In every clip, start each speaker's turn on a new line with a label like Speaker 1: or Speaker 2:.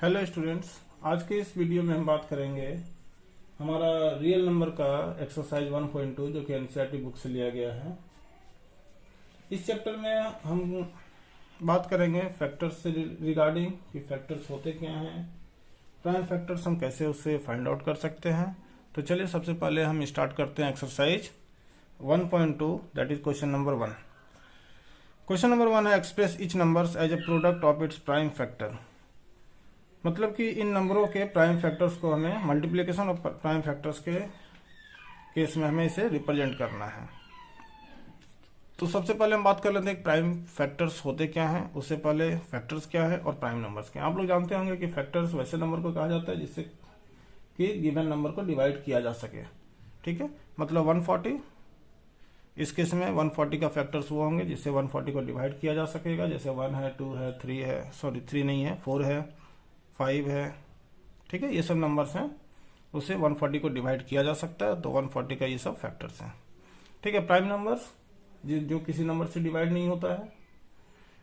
Speaker 1: Hello students, आज के इस वीडियो में हम बात करेंगे हमारा रियल नंबर का एक्सरसाइज 1.2 जो कि एनसीईआरटी बुक से लिया गया है। इस चैप्टर में हम बात करेंगे फैक्टर्स से रिगार्डिंग कि फैक्टर्स होते क्या हैं, प्राइम फैक्टर्स हम कैसे उससे फाइंड आउट कर सकते हैं। तो चलिए सबसे पहले हम स्टार्ट करते हैं exercise 1.2, that is question number 1। Question number 1 है express each numbers as a product of its prime factor. मतलब कि इन नंबरों के प्राइम फैक्टर्स को हमें मल्टीप्लिकेशन ऑफ प्राइम फैक्टर्स के केस में हमें इसे रिप्रेजेंट करना है। तो सबसे पहले हम बात कर लेते हैं प्राइम फैक्टर्स होते क्या हैं, उससे पहले फैक्टर्स क्या है और प्राइम नंबर्स क्या हैं। आप लोग जानते होंगे कि फैक्टर्स वैसे नंबर को कहा जाता है जिससे कि गिवन नंबर को डिवाइड किया जा सके। ठीक है, मतलब 140, इस केस में 140 का फैक्टर्स वो होंगे जिससे 140 को डिवाइड किया जा सकेगा। जैसे 1 है, 2 है, 3 है, सॉरी 3 नहीं है, 4 है, 5 है। ठीक है, ये सब नंबर्स हैं, उससे 140 को डिवाइड किया जा सकता है। तो 140 का ये सब फैक्टर्स हैं। ठीक है, प्राइम नंबर्स जो किसी नंबर से डिवाइड नहीं होता है,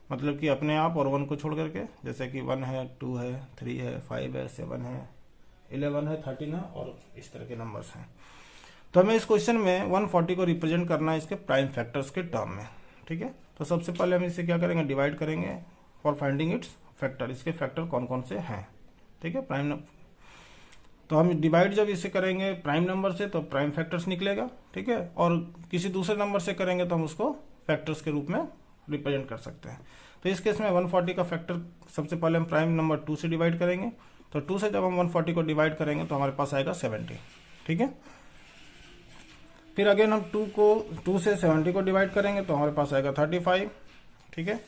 Speaker 1: मतलब कि अपने आप और 1 को छोड़ करके, जैसे कि 1 है, 2 है, 3 है, 5 है, 7 है, 11 है, 13 है और इस तरह के नंबर्स हैं। तो हमें इस क्वेश्चन में 140 को रिप्रेजेंट करना है इसके प्राइम फैक्टर्स के टर्म में। ठीक है, तो सबसे पहले हम इसे क्या करेंगे, डिवाइड करेंगे फॉर फाइंडिंग इट्स फैक्टर। इसके फैक्टर कौन कौन से हैं। ठीक है, प्राइम तो हम डिवाइड जब इसे करेंगे प्राइम नंबर से तो प्राइम फैक्टर्स निकलेगा। ठीक है, और किसी दूसरे नंबर से करेंगे तो हम उसको फैक्टर्स के रूप में रिप्रेजेंट कर सकते हैं। तो इस केस में 140 का फैक्टर सबसे पहले हम प्राइम नंबर 2 से डिवाइड करेंगे। तो 2 से जब हम 140 को डिवाइड करेंगे तो हमारे पास आएगा 70। ठीक है, फिर अगेन हम 2 से 70 को डिवाइड करेंगे तो हमारे पास आएगा 35। ठीक है,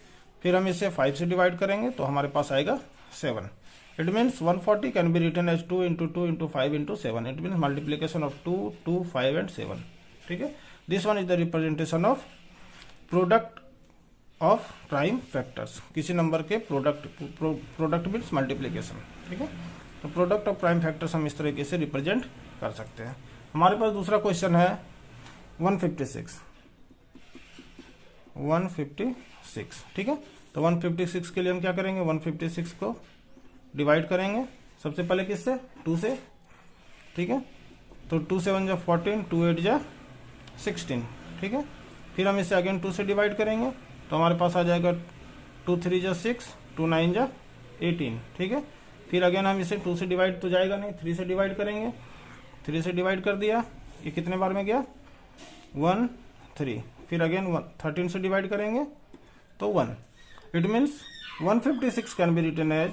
Speaker 1: फिर हम इसे 5 से डिवाइड करेंगे तो हमारे पास आएगा 7। It means 140 can be written as 2 into 2 into 5 into 7। It means multiplication of 2, 2, 5 and 7। ठीक है, this one is the representation of product of prime factors. किसी नंबर के प्रोडक्ट मीन्स मल्टीप्लीकेशन। ठीक है, तो प्रोडक्ट ऑफ प्राइम फैक्टर्स हम इस तरीके से रिप्रेजेंट कर सकते हैं। हमारे पास दूसरा क्वेश्चन है 156। ठीक है, तो 156 के लिए हम क्या करेंगे, 156 को डिवाइड करेंगे सबसे पहले किससे, 2 से। ठीक है, तो 2 7 जा 14, 2 8 जा 16। ठीक है, फिर हम इसे अगेन 2 से डिवाइड करेंगे तो हमारे पास आ जाएगा 2 3 जा 6, 2 9 जा 18। ठीक है, फिर अगेन हम इसे 2 से डिवाइड तो जाएगा नहीं, 3 से डिवाइड करेंगे। 3 से डिवाइड कर दिया, ये कितने बार में गया, 1 3। फिर अगेन 13 से डिवाइड करेंगे तो 1। It means 156 can be written as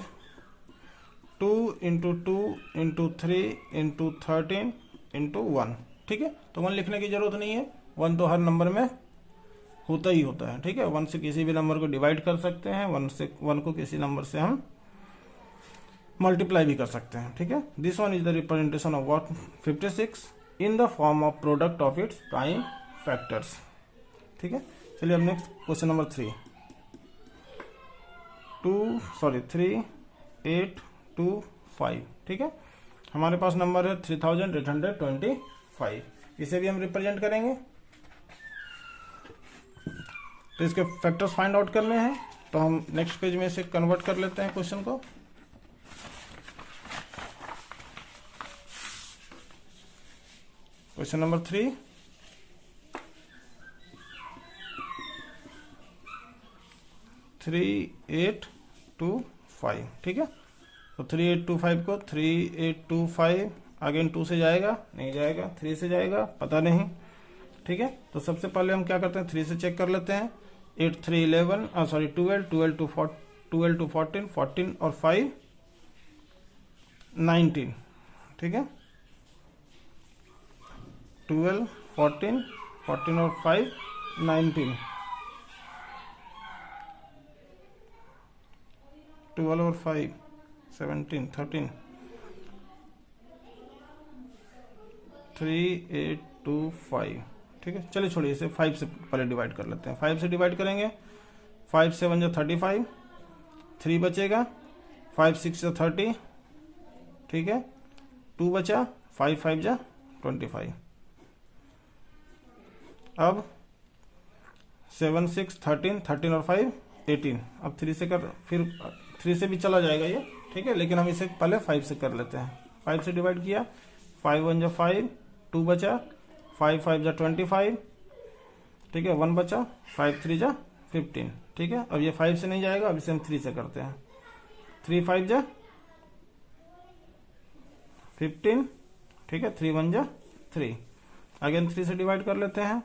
Speaker 1: 2 into 2 into 3 into 13 into 1। ठीक है, तो 1 लिखने की जरूरत नहीं है, 1 तो हर नंबर में होता ही होता है। ठीक है, 1 से किसी भी नंबर को डिवाइड कर सकते हैं, 1 को किसी नंबर से हम मल्टीप्लाई भी कर सकते हैं। ठीक है, this one is the representation of what 56 in the form of product of its prime factors. ठीक है, चलिए अब नेक्स्ट क्वेश्चन नंबर 3 3 8 2 5। ठीक है, हमारे पास नंबर है 3825। इसे भी हम रिप्रेजेंट करेंगे। तो इसके फैक्टर्स फाइंड आउट करने हैं, तो हम नेक्स्ट पेज में इसे कन्वर्ट कर लेते हैं क्वेश्चन को। Question number 3 3825। ठीक है, तो 3825 को 3825 अगेन 2 से जाएगा, नहीं जाएगा, 3 से जाएगा, पता नहीं। ठीक है, तो सबसे पहले हम क्या करते हैं, 3 से चेक कर लेते हैं। 8 3 11, सॉरी 12, 12 to 14, 14 और 5 19। ठीक है, 12 14 14 और 5 19, 12 और 5 17 13, 3825। ठीक है, चलिए छोड़िए, इसे 5 से पहले डिवाइड कर लेते हैं। 5 से डिवाइड करेंगे, 5 7 जा 35, 3 बचेगा, 5 6 जा 30। ठीक है, 2 बचा, 5 5 जा 25। अब 7 6 13, 13 और 5 18। अब 3 से कर, फिर 3 से भी चला जाएगा ये, ठीक है, लेकिन हम इसे पहले 5 से कर लेते हैं। 5 से डिवाइड किया, 5 1 जा 5, 2 बचा, 5 5 जा 25, ठीक है, 1 बचा, 5 3 जा 15, ठीक है। अब ये 5 से नहीं जाएगा, अब इसे हम 3 से करते हैं। 3 5 जा 15, ठीक है, 3 1 जा 3, अगेन 3 से डिवाइड कर लेते हैं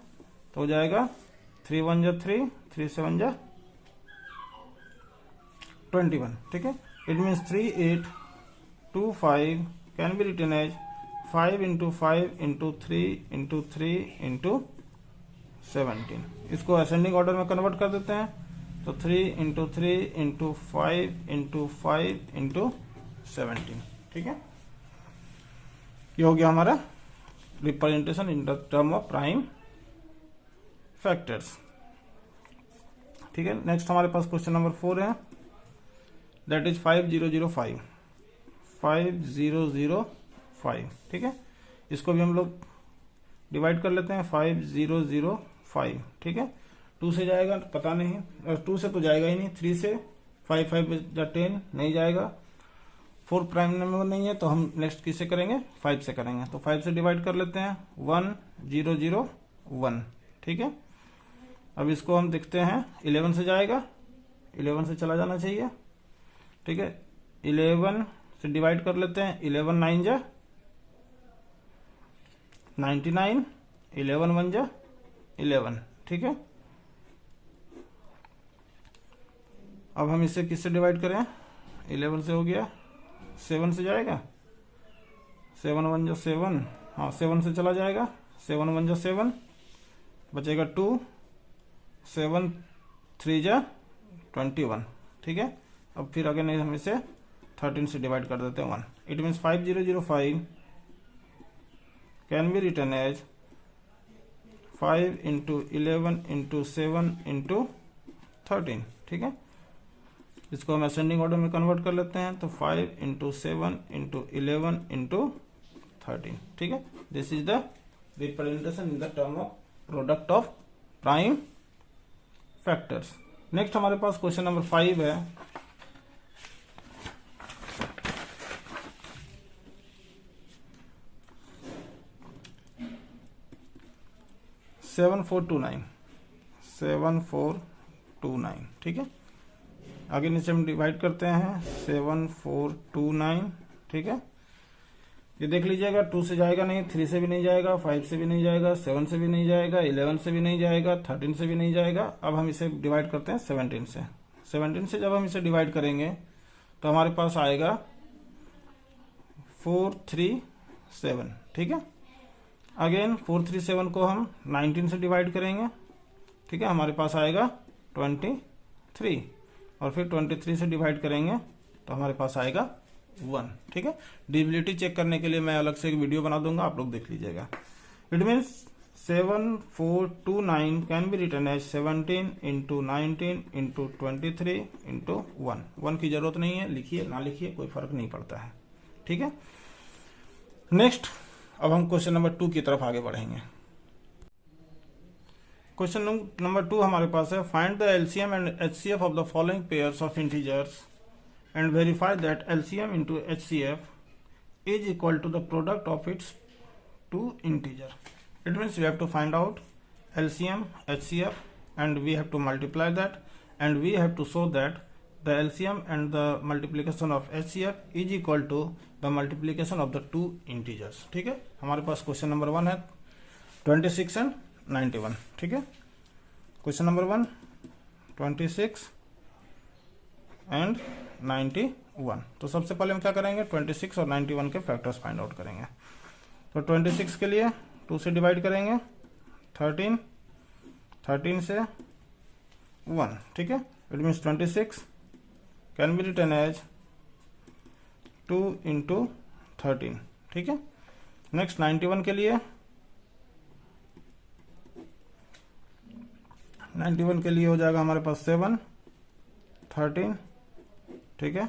Speaker 1: तो हो जाएगा 3 1 जा 3, 3 7 जा 21, ठीक है। It means 3 8 2 5 can be written as 5 into 5 into 3 into 3 into 17। इसको असेंडिंग ऑर्डर में कन्वर्ट कर देते हैं तो 3 इंटू 3 इंटू 5 इंटू 5 इंटू 17, ठीक है। ये हो गया हमारा representation in the term of prime factors, ठीक है। नेक्स्ट हमारे पास क्वेश्चन नंबर 4 है, दैट इज 5005, 5005, ठीक है। इसको भी हम लोग डिवाइड कर लेते हैं, 5005, ठीक है। 2 से जाएगा पता नहीं, 2 से तो जाएगा ही नहीं, 3 से 5 5 जा 10 नहीं जाएगा, 4 प्राइम नंबर नहीं है तो हम नेक्स्ट किससे करेंगे, 5 से करेंगे। तो 5 से डिवाइड कर लेते हैं, 1 0 0 1, ठीक है। अब इसको हम देखते हैं, 11 से जाएगा, 11 से चला जाना चाहिए, ठीक है। 11 से डिवाइड कर लेते हैं, 11 9 जा 99, 11 1 जा 11, ठीक है। अब हम इसे किससे डिवाइड करें, 11 से हो गया, 7 से जाएगा, 7 1 जा 7, हाँ 7 से चला जाएगा, 7 1 जा 7, बचेगा 2, 7 3 जा 21, ठीक है। अब फिर अगेन हम इसे 13 से डिवाइड कर देते हैं 1। It means 5005 can be written as 5 into 11 into 7 into 13, ठीक है। इसको हम असेंडिंग ऑर्डर में कन्वर्ट कर लेते हैं तो 5 इंटू 7 इंटू 11 इंटू 13, ठीक है। This is the representation in the term of product of prime factors. Next हमारे पास क्वेश्चन नंबर 5 है, सेवन 7429, ठीक है। आगे नीचे हम डिवाइड करते हैं, 7429, ठीक है। ये देख लीजिएगा, 2 से जाएगा नहीं, 3 से भी नहीं जाएगा, 5 से भी नहीं जाएगा, 7 से भी नहीं जाएगा, 11 से भी नहीं जाएगा, 13 से भी नहीं जाएगा। अब हम इसे डिवाइड करते हैं 17 से। 17 से जब हम इसे डिवाइड करेंगे तो हमारे पास आएगा 437, ठीक है। अगेन 437 को हम 19 से डिवाइड करेंगे, ठीक है, हमारे पास आएगा 23, और फिर 23 से डिवाइड करेंगे तो हमारे पास आएगा 1, ठीक है। डिविजिबिलिटी चेक करने के लिए मैं अलग से एक वीडियो बना दूंगा, आप लोग देख लीजिएगा। It means 7429 can be written as 17 into 19 into 23 into 1 की जरूरत नहीं है, लिखिए ना लिखिए कोई फर्क नहीं पड़ता है, ठीक है। नेक्स्ट अब हम क्वेश्चन नंबर 2 की तरफ आगे बढ़ेंगे। क्वेश्चन नंबर 2 हमारे पास है, find the LCM and HCF of the following pairs of integers and verify that LCM into HCF is equal to the product of its two integer. It means we have to find out LCM HCF and we have to multiply that and we have to show that the LCM and the multiplication of HCF is equal to the multiplication of the two integers। ठीक है, हमारे पास question number 1 है 26 and 91। ठीक है, question number 1 26 and 91। तो सबसे पहले हम क्या करेंगे, 26 और 91 के फैक्टर्स फाइंड आउट करेंगे। तो 26 के लिए 2 से डिवाइड करेंगे, 13 से 1। ठीक है, it means 26 can be written as 2 into 13। ठीक है, नेक्स्ट 91 के लिए 91 के लिए हो जाएगा हमारे पास 7 13। ठीक है,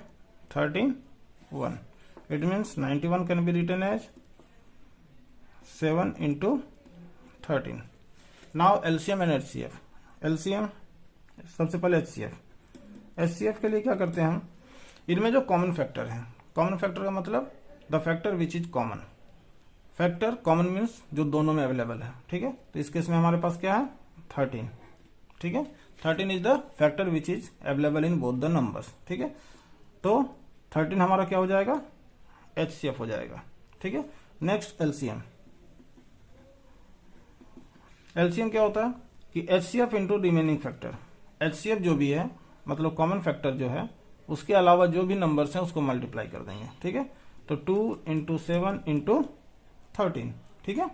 Speaker 1: 13 1। It means 91 can be written as 7 into 13। Now LCM and HCF. LCM सबसे पहले एचसीएफ। एचसीएफ के लिए क्या करते हैं हम, इनमें जो कॉमन फैक्टर है, कॉमन फैक्टर का मतलब the factor which is common. Factor common means जो दोनों में अवेलेबल है, ठीक है। तो इस केस में हमारे पास क्या है 13, ठीक है। 13 is the factor which is available in both the numbers, ठीक है। तो 13 हमारा क्या हो जाएगा, HCF हो जाएगा, ठीक है। Next LCM। LCM क्या होता है कि HCF into remaining factor. HCF जो भी है मतलब कॉमन फैक्टर जो है उसके अलावा जो भी नंबर्स हैं उसको मल्टीप्लाई कर देंगे, ठीक है। तो 2 इंटू 7 इंटू 13, ठीक है।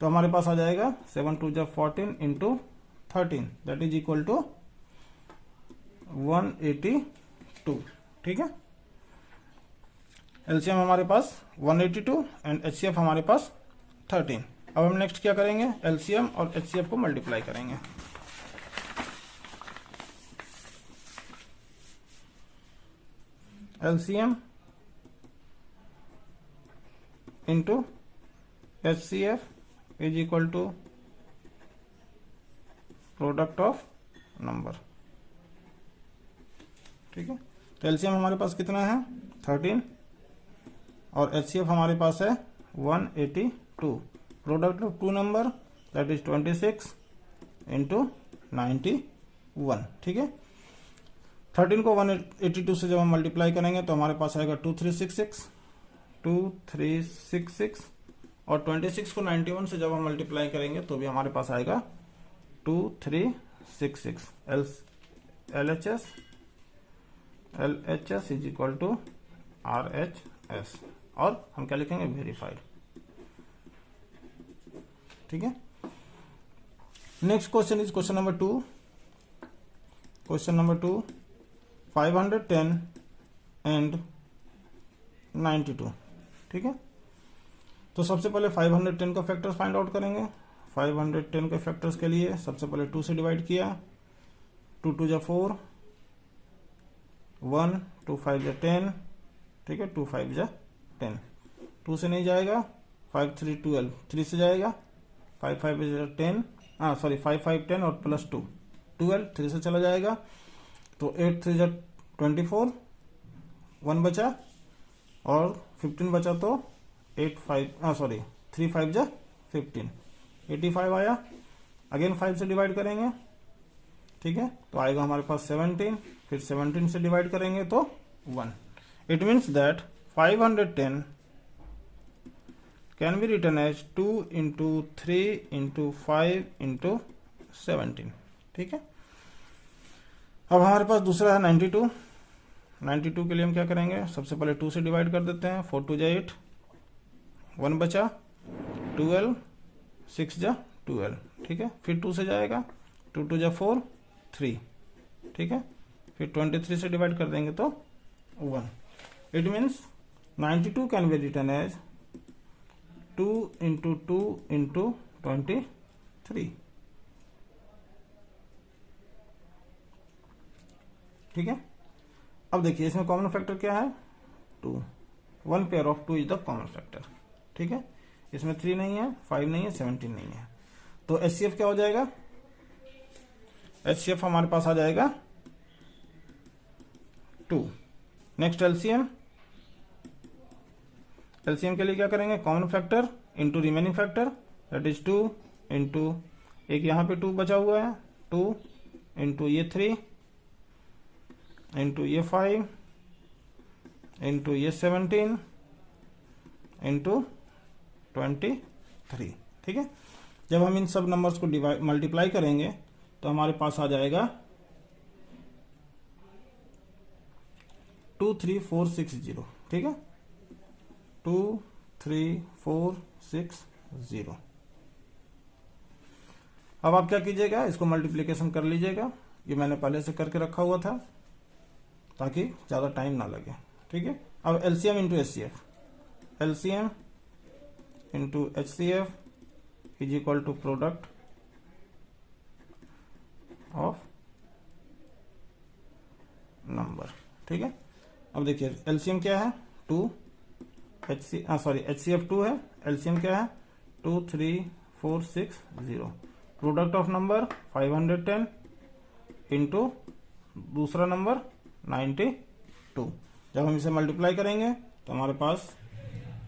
Speaker 1: तो हमारे पास आ जाएगा 7 2 जब 14 into 13 that is equal to 182, ठीक है। LCM हमारे पास 182 एंड HCF हमारे पास 13। अब हम नेक्स्ट क्या करेंगे, LCM और HCF को मल्टीप्लाई करेंगे। LCM into HCF is equal to product of number, ठीक है। तो LCM हमारे पास कितना है 13 और HCF हमारे पास है 182। Product of two number that is 26 into 91, ठीक है। 13 को 182 से जब हम मल्टीप्लाई करेंगे तो हमारे पास आएगा 2366 और 26 को 91 से जब हम मल्टीप्लाई करेंगे तो भी हमारे पास आएगा 2366। LHS is equal to RHS और हम क्या लिखेंगे वेरीफाइड, ठीक है। Next question is question number 2। Question number 2 510 and 92, ठीक है। तो सबसे पहले 510 का फैक्टर्स फाइंड आउट करेंगे। 510 के फैक्टर्स के लिए सबसे पहले 2 से डिवाइड किया, 2 2 जा 4, 1 2 5 जा 10, ठीक है। 2 5 जा 10, 2 से नहीं जाएगा, 5 3 12, 3 से जाएगा, 5 5 जा 10, 5 5 10 और प्लस 2 12, 3 से चला जाएगा। तो 8 3 जा 24, 1 बचा और 15 बचा तो 3 5 जा 15, 85 आया। अगेन 5 से डिवाइड करेंगे, ठीक है। तो आएगा हमारे पास 17, फिर 17 से डिवाइड करेंगे तो 1। It means that 510 can be written as 2 into 3 into 5 into 17, ठीक है। अब हमारे पास दूसरा है 92। 92 के लिए हम क्या करेंगे, सबसे पहले 2 से डिवाइड कर देते हैं, 4 2 जा 8, 1 बचा, 12 6 जा 12, ठीक है। फिर 2 से जाएगा, 2 2 जा 4 3, ठीक है। फिर 23 से डिवाइड कर देंगे तो 1। It means 92 can be written as 2 into 2 into 23, ठीक है। अब देखिए इसमें कॉमन फैक्टर क्या है 2, 1 pair of 2 is the common factor, ठीक है। इसमें 3 नहीं है, 5 नहीं है, 17 नहीं है। तो HCF क्या हो जाएगा, HCF हमारे पास आ जाएगा 2। नेक्स्ट LCM के लिए क्या करेंगे, common factor into remaining factor that is 2 into एक यहाँ पे 2 बचा हुआ है, 2 इंटू ये 3 इंटू ये 5 इंटू ये 17 इंटू 23, ठीक है। जब हम इन सब नंबर्स को मल्टीप्लाई करेंगे तो हमारे पास आ जाएगा 23460, ठीक है। 23460। अब आप क्या कीजिएगा, इसको मल्टीप्लिकेशन कर लीजिएगा। ये मैंने पहले से करके रखा हुआ था ताकि ज्यादा टाइम ना लगे, ठीक है। अब LCM into HCF, LCM into HCF is equal to product of number, ठीक है। अब देखिए LCM क्या है 2, HCF 2 है, LCM क्या है 23460। प्रोडक्ट ऑफ नंबर 510 इंटू दूसरा नंबर 92। जब हम इसे मल्टीप्लाई करेंगे तो हमारे पास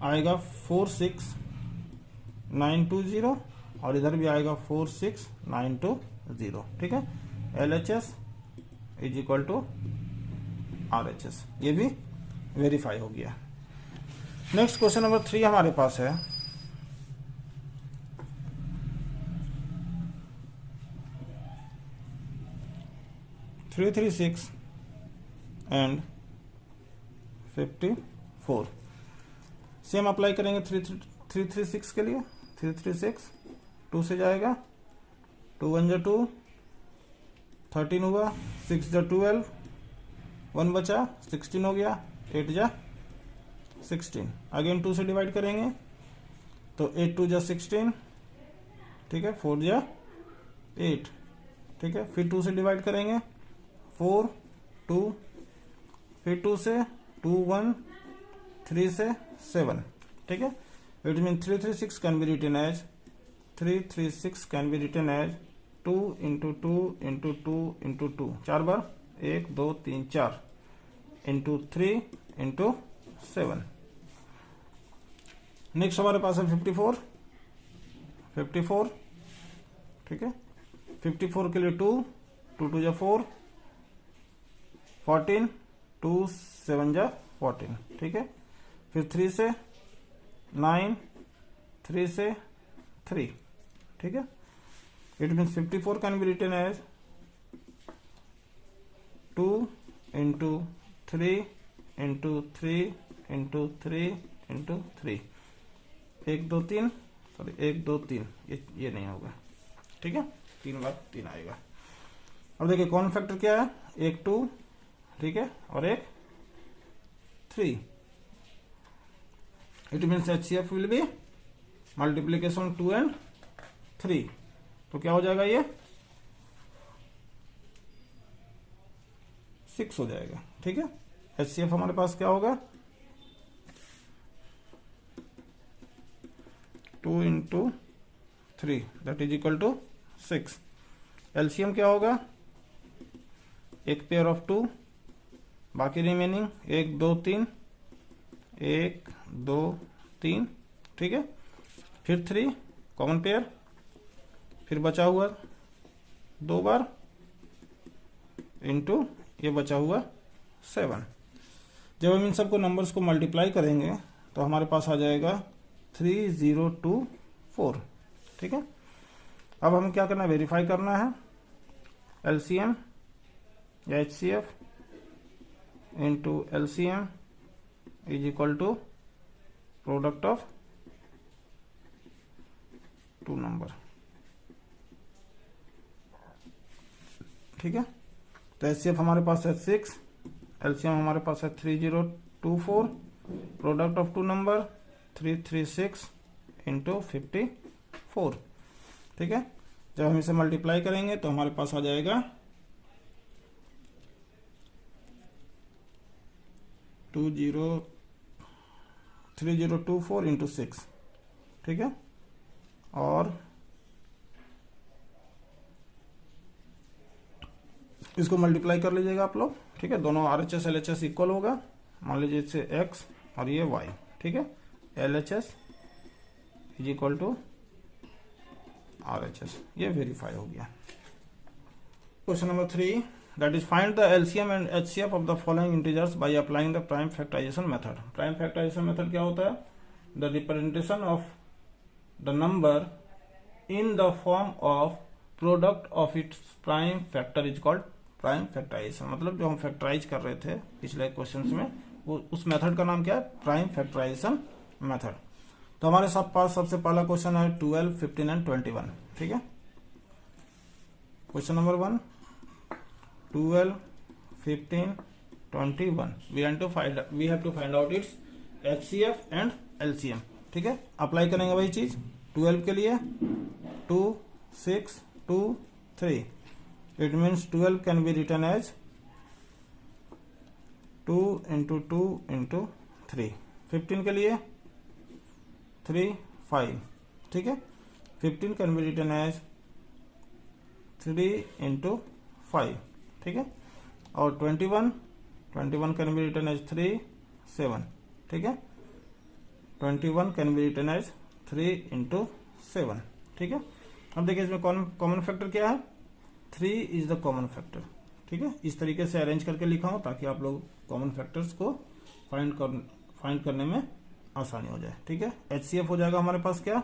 Speaker 1: आएगा 46920 और इधर भी आएगा 46920। ठीक है, LHS is equal to RHS, ये भी वेरीफाई हो गया। नेक्स्ट क्वेश्चन नंबर 3 हमारे पास है। थ्री 336 एंड 54 सेम अप्लाई करेंगे 336 के लिए। 336 2 से जाएगा, 2 1 जा 2, 13 हुआ, 6 जा 12, 1 बचा, 16 हो गया, 8 जा 16। अगेन 2 से डिवाइड करेंगे तो 8 2 जा 16, ठीक है, 4 जा 8, ठीक है। फिर 2 से डिवाइड करेंगे 4 2, फिर 2 से 2 1, 3 से 7, ठीक है। It mean 336 can be written as 336 can be written as 2 into 2 into 2 into 2, 4 बार, 1 2 3 4, इंटू 3 इंटू 7। नेक्स्ट हमारे पास है 54, ठीक है। 54 के लिए 2 2 2 जा 4, 14, 2 7 जा 14, ठीक है। फिर 3 से 9, 3 से 3, ठीक है। It means 54 can be written as 2 into 3 into 3 into 3 into 3, 1 2 3, sorry 1 2 3, ये नहीं होगा, ठीक है, 3 बार 3 आएगा। अब देखिए कॉमन फैक्टर क्या है, एक 2, ठीक है, और एक 3। It means HCF will be multiplication 2 and 3, तो क्या हो जाएगा, ये 6 हो जाएगा, ठीक है। HCF हमारे पास क्या होगा, 2 into 3 that is equal to 6। LCM क्या होगा, एक पेयर ऑफ 2, बाकी रिमेनिंग 1 2 3, 1 2 3, ठीक है। फिर 3 कॉमन पेयर, फिर बचा हुआ 2 बार इंटू ये बचा हुआ 7। जब हम इन सबको नंबर्स को मल्टीप्लाई करेंगे तो हमारे पास आ जाएगा 3024, ठीक है। अब हमें क्या करना है, वेरीफाई करना है। LCM या HCF into LCM is equal to product of 2 number, ठीक है। तो HCF हमारे पास है 6, LCM हमारे पास है 3024, प्रोडक्ट ऑफ 2 नंबर 336 इंटू 54, ठीक है। जब हम इसे मल्टीप्लाई करेंगे तो हमारे पास आ जाएगा 3024 इंटू 6, ठीक है। और इसको मल्टीप्लाई कर लीजिएगा आप लोग, ठीक है। दोनों RHS LHS इक्वल होगा, मान लीजिए इसे x और ये y, ठीक है। LHS is equal to RHS, ये वेरीफाई हो गया। Question number 3, that is find the LCM and HCF of the following integers by applying the prime factorization method. Prime factorization method क्या होता है, the representation of the number in the form of product of its prime factor is called prime factorization. मतलब जो हम factorise कर रहे थे पिछले क्वेश्चंस में, वो उस मेथड का नाम क्या है, प्राइम फैक्टराइजेशन मेथड। तो हमारे पास सबसे पहला क्वेश्चन है 12, 15 एंड 21, ठीक है। Question number 1, 12, 15, 21, we have to find out its HCF and LCM, ठीक है। अप्लाई करेंगे वही चीज। 12 के लिए 2 6 2 3, it means 12 can be written as 2 into 2 into 3। 15 के लिए 3 5, ठीक है। 15 can be written as 3 into 5, ठीक है। और 21 21 कैन बी रिटन एज 3 7, ठीक है। 21 can be written as 3 into 7, ठीक है। अब देखिए इसमें कॉमन फैक्टर क्या है, 3 इज द कॉमन फैक्टर, ठीक है। इस तरीके से अरेंज करके लिखा हूं ताकि आप लोग कॉमन फैक्टर्स को फाइंड करने में आसानी हो जाए, ठीक है। HCF हो जाएगा हमारे पास क्या,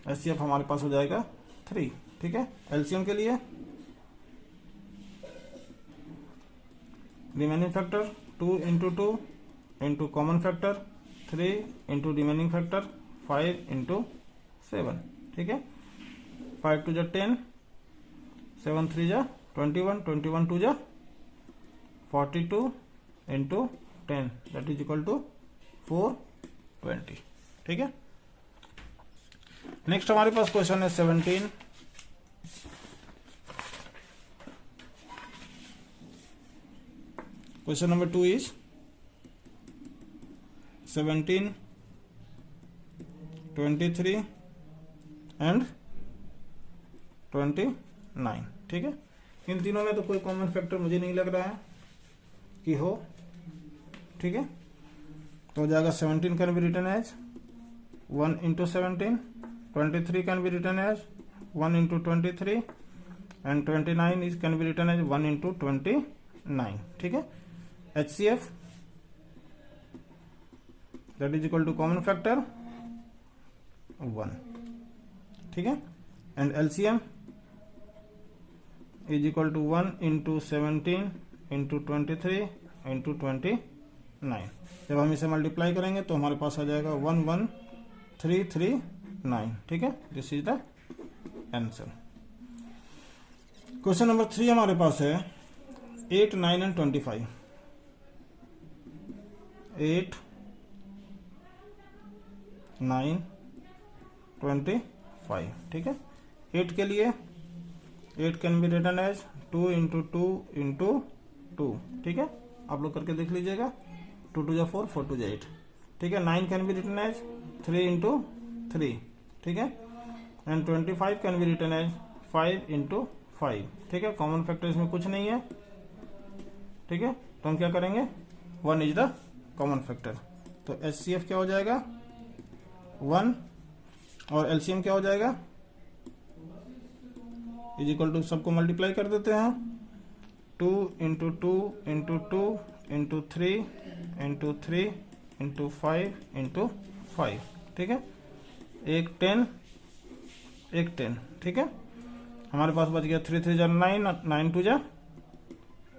Speaker 1: HCF हमारे पास हो जाएगा 3, ठीक है। LCM के लिए remaining factor 2 into 2 into common factor 3 into remaining factor 5 into 7, ठीक है। 5 2 जा 10, 7 3 जा 21, 21 2 जा 42 into 10 that is equal to 420, ठीक है। नेक्स्ट हमारे पास क्वेश्चन है 17। क्वेश्चन नंबर 2 इज 17, 23 एंड 29, ठीक है। इन तीनों में तो कोई कॉमन फैक्टर मुझे नहीं लग रहा है कि हो, ठीक है। तो हो जाएगा 17 can be written as 1 into 17, 23 can be written as 1 into 23 and 29 is can be written as 1 into 29, ठीक है। HCF that is equal to common factor 1, ठीक है। And LCM is equal to 1 into 17 into 23 into 29। जब हम इसे multiply करेंगे तो हमारे पास आ जाएगा 11339, ठीक है। This is the answer. Question number 3 हमारे पास है 8 9 एंड 25। 8 9 25, ठीक है। 8 के लिए 8 can be written as 2 into 2 into 2, ठीक है। आप लोग करके देख लीजिएगा, 2 2 जा 4, 4 2 जा 8, ठीक है। 9 can be written as 3 into 3, ठीक है। And 25 can be written as 5 into 5, ठीक है। कॉमन फैक्टर इसमें कुछ नहीं है, ठीक है। तो हम क्या करेंगे, 1 इज द कॉमन फैक्टर। तो HCF क्या हो जाएगा 1 और LCM क्या हो जाएगा, इज इक्वल टू सबको मल्टीप्लाई कर देते हैं, 2 into 2 into 2 into 3 into 3 into 5 into 5, ठीक है। एक 10 एक 10, ठीक है। हमारे पास बच गया 3 3 जा 9, 9 2 जा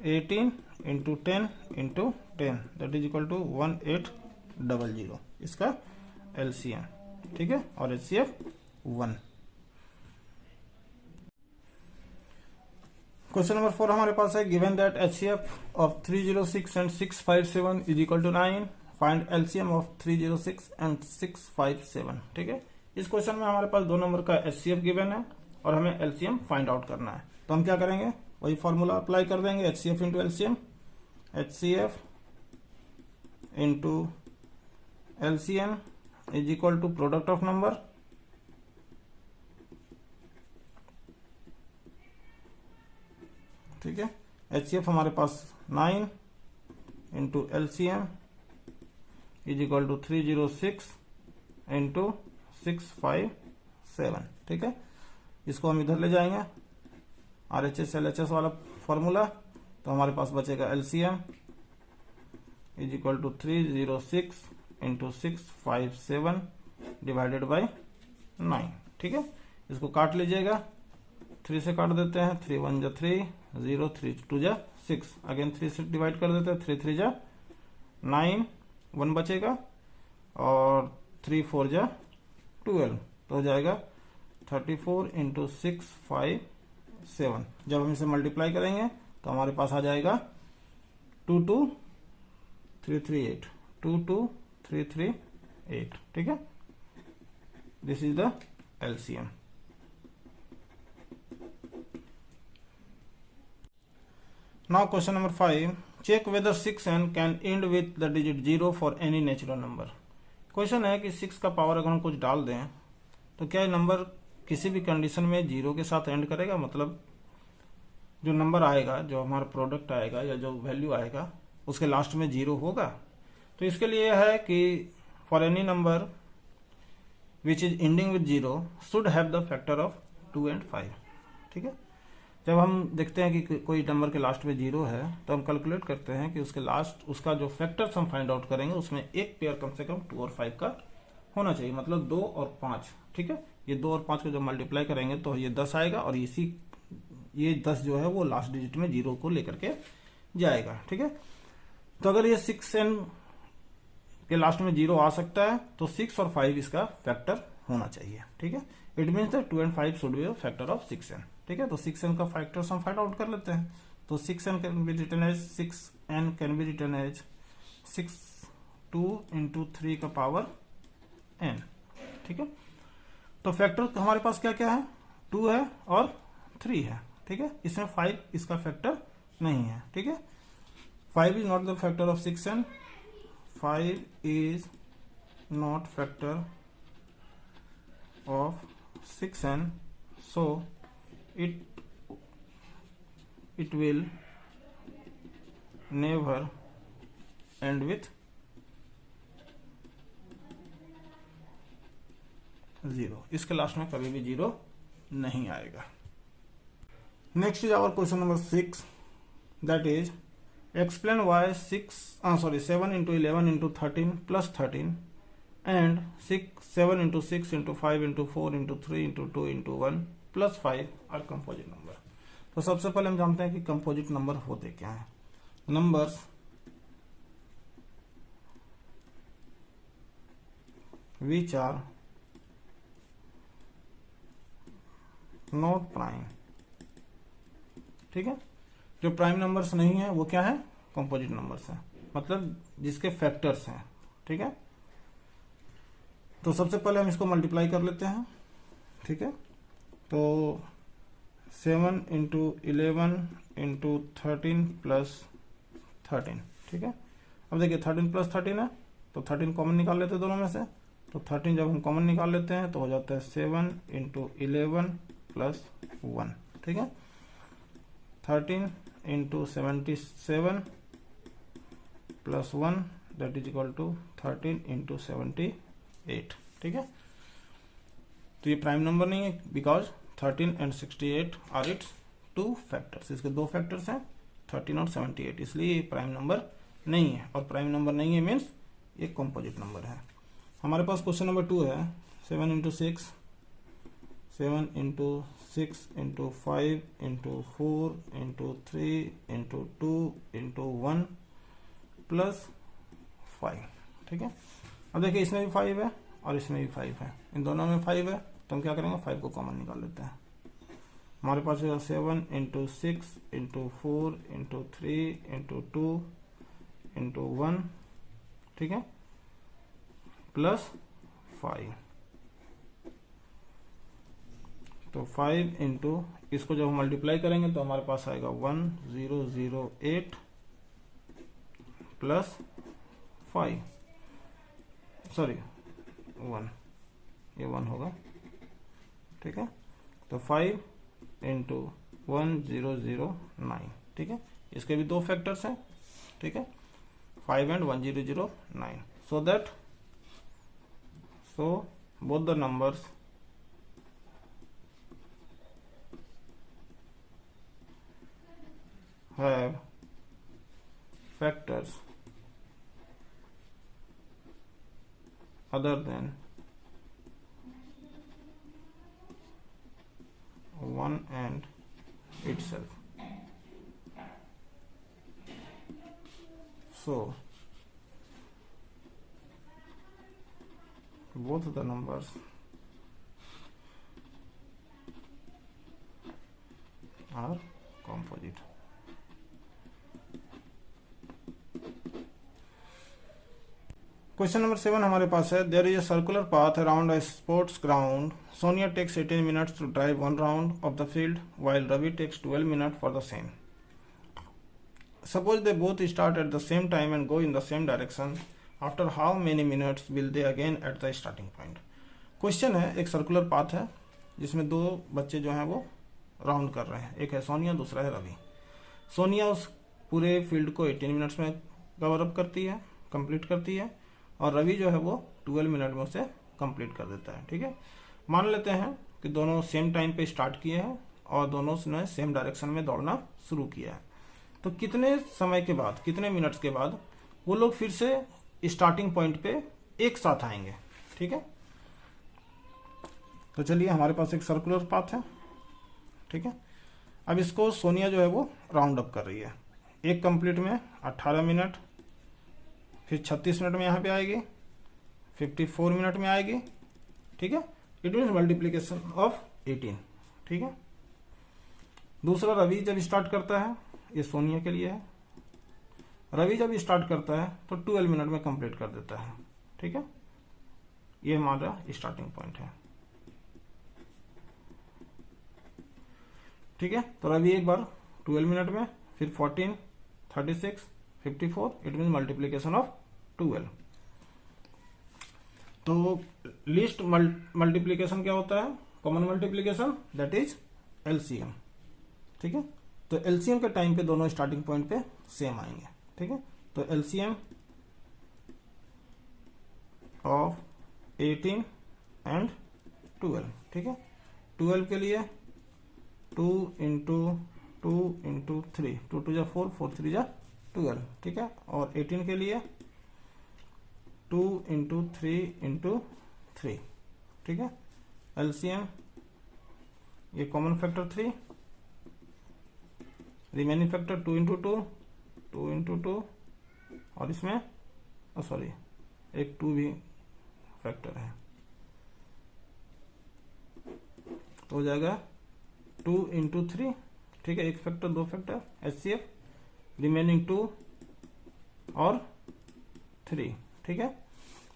Speaker 1: 18 into 10 into 10 that is equal to 1800, इसका LCM, ठीक है। और HCF 1। क्वेश्चन नंबर 4 हमारे पास है given that HCF of 306 and 657 is equal to 9, find LCM of 306 and 657, ठीक है। इस क्वेश्चन में हमारे पास 2 नंबर का HCF गिवन है और हमें LCM फाइंड आउट करना है। तो हम क्या करेंगे, वही फॉर्मूला अप्लाई कर देंगे, HCF into LCM, HCF into LCM is equal to product of number, ठीक है। HCF हमारे पास 9 into LCM is equal to 306 into 657, ठीक है। इसको हम इधर ले जाएंगे, RHS LHS वाला फॉर्मूला, तो हमारे पास बचेगा LCM is equal to 306 into 657 divided by 9, ठीक है। इसको काट लीजिएगा, 3 से काट देते हैं, 3 1 जा 3, 0 3 2 जा 6, अगेन 3 से डिवाइड कर देते हैं, 3 3 जा 9, 1 बचेगा और 3 4 जा 12, तो हो जाएगा 34 इंटू 657। जब हम इसे मल्टीप्लाई करेंगे तो हमारे पास आ जाएगा 22338, 22338, ठीक है। This is the LCM। Now question number 5, check whether 6n can end with the digit 0 for any natural number। Question है कि 6 का पावर अगर हम कुछ डाल दें तो क्या नंबर किसी भी कंडीशन में 0 के साथ एंड करेगा, मतलब जो नंबर आएगा, जो हमारा प्रोडक्ट आएगा या जो वैल्यू आएगा उसके लास्ट में 0 होगा। तो इसके लिए है कि for any number which is ending with 0 should have the factor of 2 and 5। ठीक है, जब हम देखते हैं कि कोई नंबर के लास्ट में 0 है तो हम कैलकुलेट करते हैं कि उसके लास्ट उसका जो फैक्टर्स हम फाइंड आउट करेंगे उसमें एक पेयर कम से कम 2 और 5 का होना चाहिए, मतलब 2 और 5। ठीक है, ये 2 और 5 को जब मल्टीप्लाई करेंगे तो ये 10 आएगा और ये 10 जो है वो लास्ट डिजिट में 0 को लेकर के जाएगा। ठीक है, तो अगर ये 6n के लास्ट में 0 आ सकता है तो 6 और 5 इसका फैक्टर होना चाहिए। ठीक है, it means that 2 and 5 should be factor of 6n। ठीक है, तो 6n का फैक्टर्स हम फाइंड आउट कर लेते हैं। तो 6n can be written as 6n can be written as 2 into 3 का पावर n। ठीक है, तो फैक्टर हमारे पास क्या क्या है, 2 है और 3 है। ठीक है, इसमें 5 इसका फैक्टर नहीं है। ठीक है, 5 is not the factor of 6n, 5 is not factor of 6n, so it will never end with 0। इसके लास्ट में कभी भी 0 नहीं आएगा। Next is our question number 6, that is explain why 7 into 11 into 13 plus 13 and 7 into 6 into 5 into 4 into 3 into 2 into 1 plus 5 are composite number। तो सबसे पहले हम जानते हैं कि कंपोजिट नंबर होते क्या हैं। Numbers which are not prime। ठीक है, जो प्राइम नंबर्स नहीं है वो क्या है, कंपोजिट नंबर्स हैं, मतलब जिसके फैक्टर्स हैं। ठीक है, तो सबसे पहले हम इसको मल्टीप्लाई कर लेते हैं। ठीक है, तो 7 into 11 into 13 plus 13। ठीक है, अब देखिए 13 plus 13 है तो 13 कॉमन निकाल लेते हैं दोनों में से। तो 13 जब हम कॉमन निकाल लेते हैं तो हो जाता है 7 into 11 plus 1। ठीक है, 13 into 77 plus 1 that is equal to 13 into 78। ठीक है, तो ये प्राइम नंबर नहीं है because 13 and 68 are its 2 factors. इसके 2 फैक्टर्स हैं 13 और 78, इसलिए ये प्राइम नंबर नहीं है। और प्राइम नंबर नहीं है मीन्स ये कंपोजिट नंबर है। हमारे पास क्वेश्चन नंबर 2 है 7 into 6 into 5 into 4 into 3 into 2 into 1 plus 5। ठीक है, अब देखिए इसमें भी 5 है और इसमें भी 5 है, इन दोनों में 5 है तो हम क्या करेंगे 5 को कॉमन निकाल लेते हैं। हमारे पास होगा 7 into 6 into 4 into 3 into 2 into 1। ठीक है, प्लस 5। तो 5 इंटू इसको जब हम मल्टीप्लाई करेंगे तो हमारे पास आएगा 1008 प्लस 5, सॉरी 1, ये 1 होगा। ठीक है, तो 5 इंटू 1009। ठीक है, इसके भी 2 फैक्टर्स हैं। ठीक है, 5 and 1009, so both the numbers have factors other than 1 and itself। So both the numbers are composite। Question number 7 हमारे पास है there is a circular path around a sports ground. Sonia takes 18 minutes to drive 1 round of the field while Ravi takes 12 minutes for the same. Suppose they both start at the same time and go in the same direction. After how many minutes will they again at the starting point? Question है, एक circular path है जिसमें 2 बच्चे जो हैं वो round कर रहे हैं। एक है सोनिया, दूसरा है रवि। सोनिया उस पूरे फील्ड को 18 मिनट्स में कवर अप करती है, कंप्लीट करती है, और रवि जो है वो 12 मिनट में उसे कंप्लीट कर देता है। ठीक है, मान लेते हैं कि दोनों सेम टाइम पे स्टार्ट किए हैं और दोनों ने सेम डायरेक्शन में दौड़ना शुरू किया है। तो कितने समय के बाद, कितने मिनट्स के बाद वो लोग फिर से स्टार्टिंग पॉइंट पे एक साथ आएंगे। ठीक है, तो चलिए हमारे पास एक सर्कुलर पाथ है। ठीक है, अब इसको सोनिया जो है वो राउंड अप कर रही है। एक कंप्लीट में 18 मिनट, फिर 36 मिनट में यहाँ पे आएगी, 54 मिनट में आएगी। ठीक है, इट मीन्स मल्टीप्लीकेशन ऑफ 18। ठीक है, दूसरा रवि जब स्टार्ट करता है, ये सोनिया के लिए है, रवि जब स्टार्ट करता है तो 12 मिनट में कंप्लीट कर देता है। ठीक है, ये हमारा स्टार्टिंग पॉइंट है। ठीक है, तो रवि एक बार 12 मिनट में, फिर 14, 36, 54, इट मीन मल्टीप्लीकेशन ऑफ 12। तो लीस्ट मल्टीप्लीकेशन क्या होता है? Common multiplication, that is LCM. ठीक है, तो एलसीएम के टाइम पे दोनों स्टार्टिंग पॉइंट पे सेम आएंगे। ठीक है, तो एलसीएम ऑफ 18 एंड 12। ठीक है, 12 के लिए 2 इंटू 2 इंटू 3, 2 2 जा 4, 4 3 जा 12। ठीक है, और 18 के लिए 2 इंटू 3 इंटू 3। ठीक है, एलसीएम, ये common factor 3, remaining factor 2 into 2, 2 into 2, और इसमें सॉरी एक 2 भी फैक्टर है, तो हो जाएगा 2 इंटू 3। ठीक है, एक फैक्टर, 2 फैक्टर, एचसीएफ, रिमेनिंग 2 और 3। ठीक है,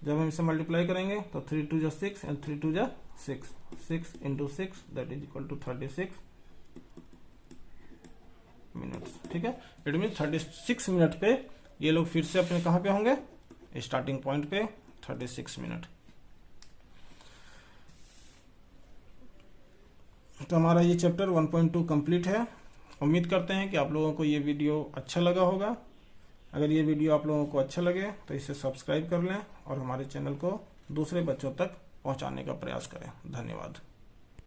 Speaker 1: जब हम इसे मल्टीप्लाई करेंगे तो 3 2 जा 6 एंड 3 2 जा 6, 6 into 6 that is equal to 36 minutes. ठीक है, इट मीन 36 मिनट पे ये लोग फिर से अपने कहां पे होंगे? स्टार्टिंग पॉइंट पे 36 मिनट। तो हमारा ये चैप्टर 1.2 कंप्लीट है। उम्मीद करते हैं कि आप लोगों को ये वीडियो अच्छा लगा होगा। अगर ये वीडियो आप लोगों को अच्छा लगे तो इसे सब्सक्राइब कर लें और हमारे चैनल को दूसरे बच्चों तक पहुंचाने का प्रयास करें। धन्यवाद।